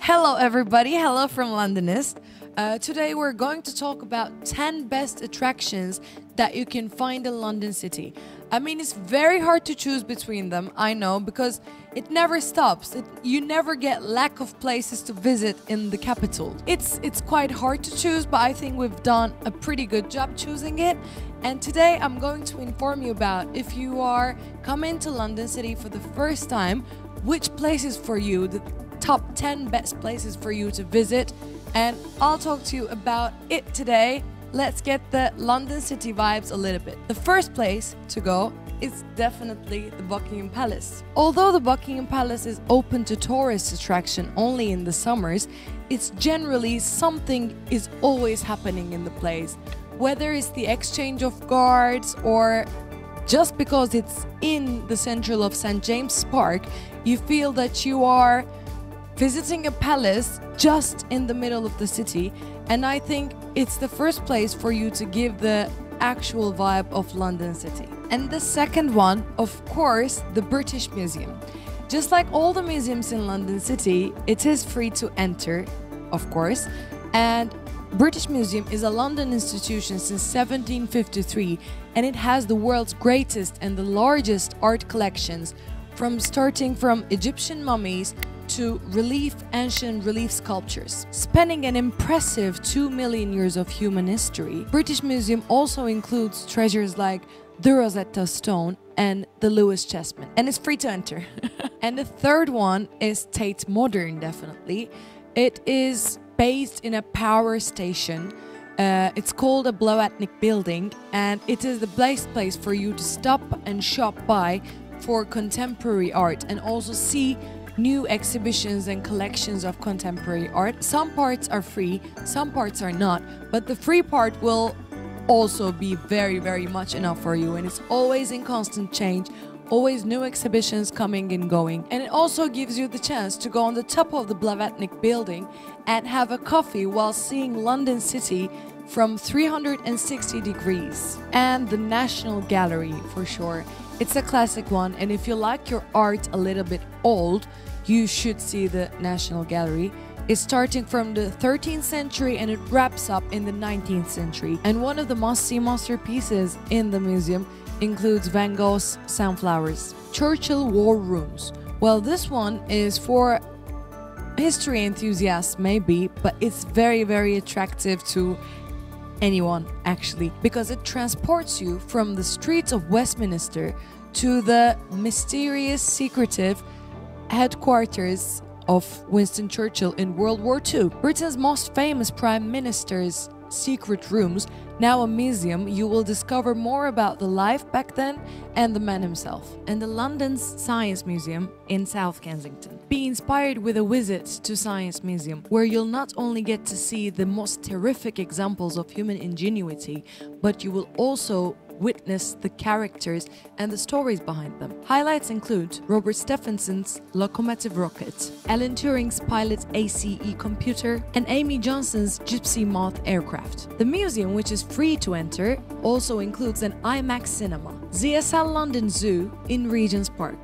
Hello everybody, hello from Londonist. Today we're going to talk about 10 best attractions that you can find in London City. I mean, it's very hard to choose between them, I know, because it never stops. You never get lack of places to visit in the capital. It's quite hard to choose, but I think we've done a pretty good job choosing it. And today I'm going to inform you about, if you are coming to London City for the first time, which places for you, the top 10 best places for you to visit, and I'll talk to you about it today. Let's get the London City vibes a little bit. The first place to go is definitely the Buckingham Palace. Although the Buckingham Palace is open to tourist attraction only in the summers, it's generally something is always happening in the place. Whether it's the exchange of guards or just because it's in the central of St. James's Park, you feel that you are visiting a palace just in the middle of the city, and I think it's the first place for you to give the actual vibe of London City. And the second one, of course, the British Museum. Just like all the museums in London City, it is free to enter, of course, and British Museum is a London institution since 1753, and it has the world's greatest and the largest art collections, starting from Egyptian mummies to ancient relief sculptures. Spanning an impressive 2 million years of human history, British Museum also includes treasures like the Rosetta Stone and the Lewis Chessman, and it's free to enter. And the third one is Tate Modern, definitely. It is based in a power station. It's called a Blow-Attic building, and it is the best place for you to stop and shop by for contemporary art and also see new exhibitions and collections of contemporary art. Some parts are free, some parts are not, but the free part will also be very, very much enough for you, and it's always in constant change, always new exhibitions coming and going. And it also gives you the chance to go on the top of the Blow-Attic building and have a coffee while seeing London City from 360 degrees. And the National Gallery, for sure. It's a classic one, and if you like your art a little bit old, you should see the National Gallery. It's starting from the 13th century and it wraps up in the 19th century. And one of the must-see masterpieces in the museum includes Van Gogh's Sunflowers. Churchill War Rooms. Well, this one is for history enthusiasts maybe, but it's very, very attractive to anyone actually, because it transports you from the streets of Westminster to the mysterious, secretive headquarters of Winston Churchill in World War II. Britain's most famous Prime Minister's secret rooms, now a museum. You will discover more about the life back then and the man himself. And the London's Science Museum in South Kensington. Be inspired with a visit to Science Museum, where you'll not only get to see the most terrific examples of human ingenuity, but you will also witness the characters and the stories behind them. Highlights include Robert Stephenson's locomotive rocket, Alan Turing's pilot ACE computer, and Amy Johnson's Gypsy Moth aircraft. The museum, which is free to enter, also includes an IMAX cinema. ZSL London Zoo in Regent's Park.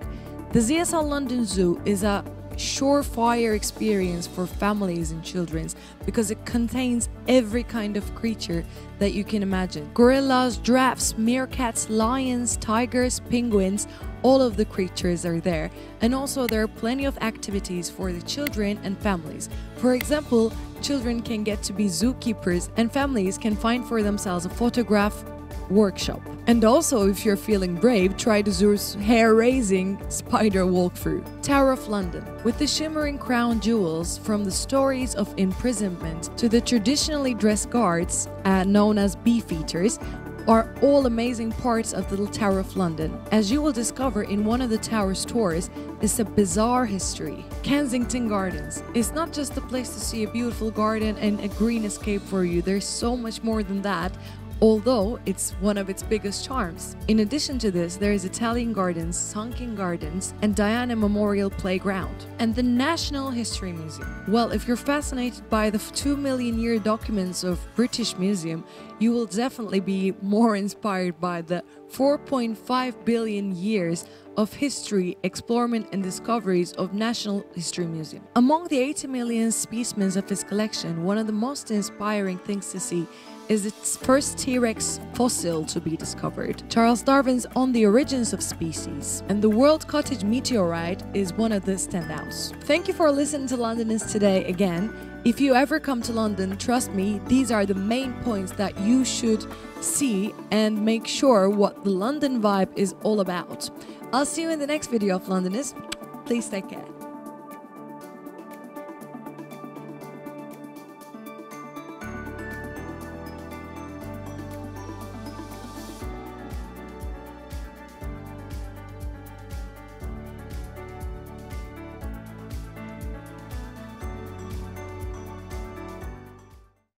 The ZSL London Zoo is a surefire experience for families and children because it contains every kind of creature that you can imagine. Gorillas, giraffes, meerkats, lions, tigers, penguins, all of the creatures are there. And also there are plenty of activities for the children and families. For example, children can get to be zookeepers and families can find for themselves a photograph workshop. And also, if you're feeling brave, try the zoo's hair-raising spider walkthrough. Tower of London. With the shimmering crown jewels, from the stories of imprisonment to the traditionally dressed guards, known as beefeaters, are all amazing parts of the Tower of London. As you will discover in one of the tower's tours, is a bizarre history. Kensington Gardens. It's not just a place to see a beautiful garden and a green escape for you, there's so much more than that. although it's one of its biggest charms. In addition to this, there is Italian Gardens, Sunken Gardens, and Diana Memorial Playground, and the National History Museum. Well, if you're fascinated by the 2 million year documents of British Museum, you will definitely be more inspired by the 4.5 billion years of history, explorement and discoveries of National History Museum. Among the 80 million specimens of his collection, one of the most inspiring things to see is its first T-Rex fossil to be discovered, Charles Darwin's On the Origins of Species, and the World Cottage meteorite is one of the standouts. Thank you for listening to Londonist today again. If you ever come to London, trust me, these are the main points that you should see and make sure what the London vibe is all about. I'll see you in the next video of Londonist. Please take care.